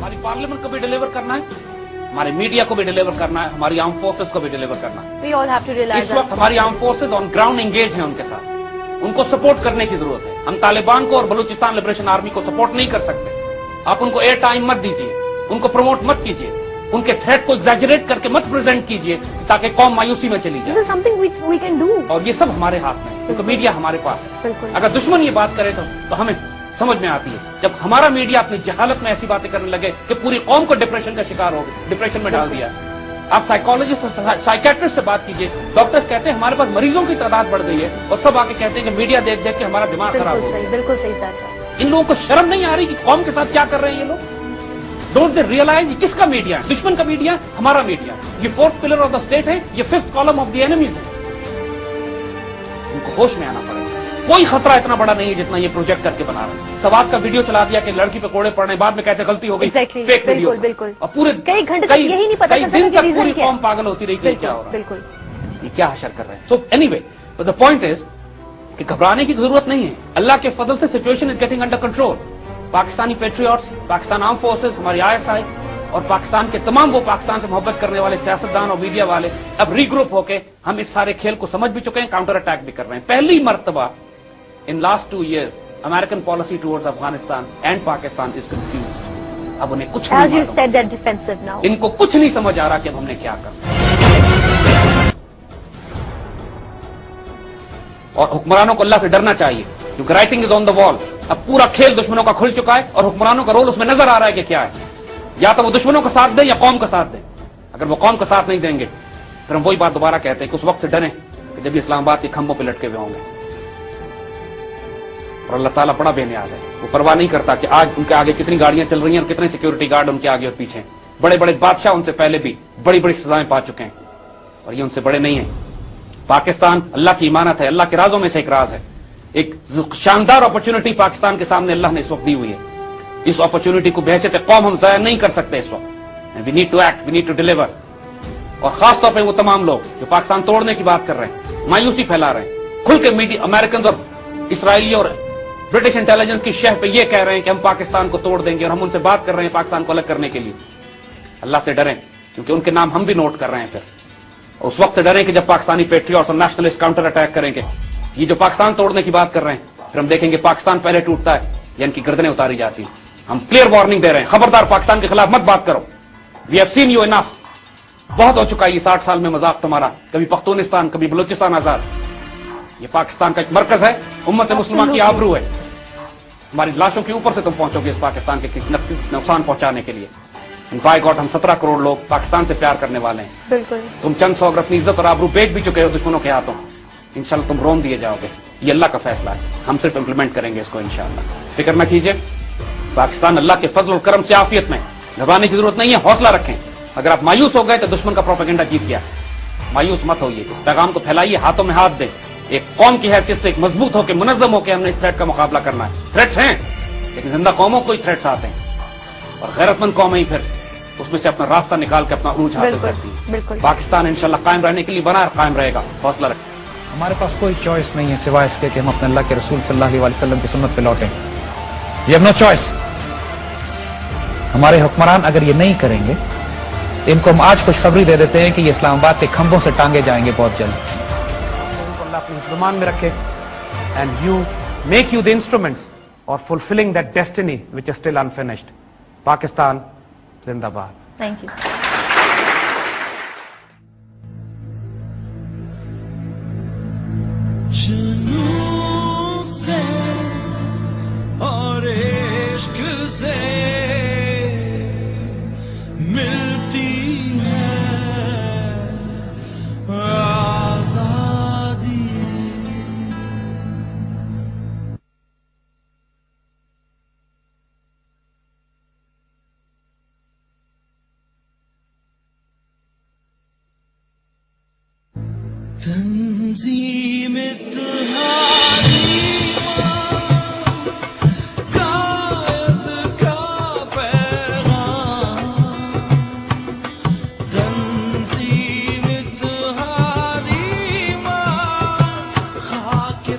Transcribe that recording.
हमारी पार्लियामेंट को भी डिलीवर करना है, हमारे मीडिया को भी डिलीवर करना है, हमारी आर्म फोर्सेस को भी डिलीवर करना है। We all have to realize इस वक्त हमारी arm forces on ground engage हैं उनके साथ, उनको सपोर्ट करने की जरूरत है। हम तालिबान को और बलूचिस्तान लिबरेशन आर्मी को सपोर्ट नहीं कर सकते। आप उनको एयर टाइम मत दीजिए, उनको प्रमोट मत कीजिए, उनके थ्रेट को एग्जैजरेट करके मत प्रेजेंट कीजिए ताकि कौम मायूसी में चली This जाए। is something which we can do. और ये सब हमारे हाथ में है, क्योंकि मीडिया हमारे पास है। बिल्कुल। अगर दुश्मन ये बात करे तो हमें समझ में आती है। जब हमारा मीडिया अपनी जहालत में ऐसी बातें करने लगे कि पूरी कौम को डिप्रेशन का शिकार हो गई, डिप्रेशन में डाल दिया। आप साइकोलॉजिस्ट और साइकेट्रिस्ट से बात कीजिए, डॉक्टर्स कहते हैं हमारे पास मरीजों की तादाद बढ़ गई है, और सब आके कहते हैं कि मीडिया देख देख के हमारा दिमाग खराब हो गया। बिल्कुल सही चाचा। इन लोगों को शर्म नहीं आ रही कि कौम के साथ क्या कर रहे हैं ये लोग? डोंट दे रियलाइज ये किसका मीडिया है? दुश्मन का मीडिया, हमारा मीडिया। ये fourth pillar of the state है, ये fifth column of the enemies है। उनको होश में आना पड़ेगा। कोई खतरा इतना बड़ा नहीं है जितना ये प्रोजेक्ट करके बना रहे हैं। सवाद का वीडियो चला दिया कि लड़की पे कोड़े पड़ने, बाद में कहते गलती हो गई, Exactly, फेक वीडियो बिल्कुल, बिल्कुल। और पूरे कई घंटे तक यही नहीं पता कई चलता दिन कि तक reason पूरी क्या है। कौम पागल होती रही कि क्या हो रहा है, बिल्कुल। ये क्या हशर कर रहे हैं। So anyway, but the point is कि घबराने की जरूरत नहीं है। अल्लाह के फजल से situation is getting under control. Pakistani patriots, Pakistan arm forces, हमारी ISI और पाकिस्तान के तमाम वो पाकिस्तान से मोहब्बत करने वाले सियासतदान और मीडिया वाले अब रीग्रुप होके हम इस सारे खेल को समझ भी चुके हैं, काउंटर अटैक भी कर रहे हैं। पहली मर्तबा in last 2 years American policy towards Afghanistan and Pakistan is confused. अब उन्हें कुछ As you नहीं मालूम, said, they're defensive now. इनको कुछ नहीं समझ आ रहा कि अब हमने क्या करना। और हुक्मरानों को अल्लाह से डरना चाहिए, क्योंकि writing is on the wall. अब पूरा खेल दुश्मनों का खुल चुका है और हुक्मरानों का रोल उसमें नजर आ रहा है कि क्या है। या तो वो दुश्मनों का साथ दें या कौम का साथ दें। अगर वो कौम का साथ नहीं देंगे फिर हम वही बात दोबारा कहते हैं कि उस वक्त से डरें कि जब ये इस्लामाबाद के खंभों पर लटके हुए होंगे। और अल्लाह ताला बड़ा बेनियाज है, वो परवाह नहीं करता कि आज उनके आगे कितनी गाड़ियां चल रही हैं और कितने सिक्योरिटी गार्ड उनके आगे और पीछे। बड़े बड़े बादशाह उनसे पहले भी बड़ी बड़ी सजाएं पा चुके हैं और ये उनसे बड़े नहीं हैं। पाकिस्तान अल्लाह की इमानत है, अल्लाह के राजों में से एक राज है। एक शानदार अपॉर्चुनिटी पाकिस्तान के सामने अल्लाह ने इस वक्त दी हुई है। इस अपॉर्चुनिटी को बहैसियत कौम हम जाया नहीं कर सकते इस वक्त। We need to act, we need to deliver. और खासतौर पर वो तमाम लोग जो पाकिस्तान तोड़ने की बात कर रहे हैं, मायूसी फैला रहे हैं, खुल के मीडिया अमेरिकन और इसराइली और ब्रिटिश इंटेलिजेंस की शह पे ये कह रहे हैं कि हम पाकिस्तान को तोड़ देंगे और हम उनसे बात कर रहे हैं पाकिस्तान को अलग करने के लिए। अल्लाह से डरें, क्योंकि उनके नाम हम भी नोट कर रहे हैं। फिर उस वक्त से डरें कि जब पाकिस्तानी पेट्रियट्स और नेशनलिस्ट काउंटर अटैक करेंगे। ये जो पाकिस्तान तोड़ने की बात कर रहे हैं, फिर हम देखेंगे पाकिस्तान पहले टूटता है या इनकी गर्दनें उतारी जाती हैं। हम क्लियर वार्निंग दे रहे हैं, खबरदार पाकिस्तान के खिलाफ मत बात करो। We have seen you enough. बहुत हो चुका है ये 60 साल में मजाक तुम्हारा। कभी पख्तूनिस्तान, कभी बलूचिस्तान आजाद। ये पाकिस्तान का एक मरकज है, उम्मत मुस्लिमा की आबरू है। हमारी लाशों के ऊपर से तुम पहुंचोगे इस पाकिस्तान के नुकसान पहुंचाने के लिए। बाय गॉड, हम 17 करोड़ लोग पाकिस्तान से प्यार करने वाले हैं। बिल्कुल। तुम चंद सौ अगर अपनी इज्जत और आबरू बेच भी चुके हो दुश्मनों के हाथों, इंशाल्लाह तुम रोम दिए जाओगे। ये अल्लाह का फैसला है, हम सिर्फ इंप्लीमेंट करेंगे इसको इंशाल्लाह। फिक्र न कीजिए, पाकिस्तान अल्लाह के फजल और करम से आफियत में, घबराने की जरूरत नहीं है। हौसला रखें। अगर आप मायूस हो गए तो दुश्मन का प्रोपेगेंडा जीत गया। मायूस मत होइए, इस पैगाम को फैलाइए, हाथों में हाथ दें। एक कौम की हैसियत से एक मजबूत होकर, मुनज्जम होकर हमने इस थ्रेट का मुकाबला करना है। थ्रेट्स हैं, लेकिन जिंदा कौमों को ही थ्रेट्स आते हैं और गैरतमंद कौमें ही फिर उसमें से अपना रास्ता निकाल के अपना उरूज हासिल करती है। पाकिस्तान इंशाल्लाह कायम रहने के लिए बना है, कायम रहेगा। हौसला रखें। हमारे पास कोई चॉइस नहीं है सिवाय इसके कि हम अपने अल्लाह के रसूल सल्लल्लाहु अलैहि वसल्लम की सुन्नत पे लौटें। We have no choice. हमारे हुक्मरान अगर ये नहीं करेंगे तो इनको हम आज खुशखबरी दे देते हैं कि ये इस्लामाबाद के खंभों से टांगे जाएंगे बहुत जल्द। अल्लाह अपने जुबान में रखे and you make you the instruments और fulfilling that destiny which is still unfinished. Pakistan जिंदाबाद। Thank you. जुनून से और इश्क से मिलती है आजादी। तंजीम के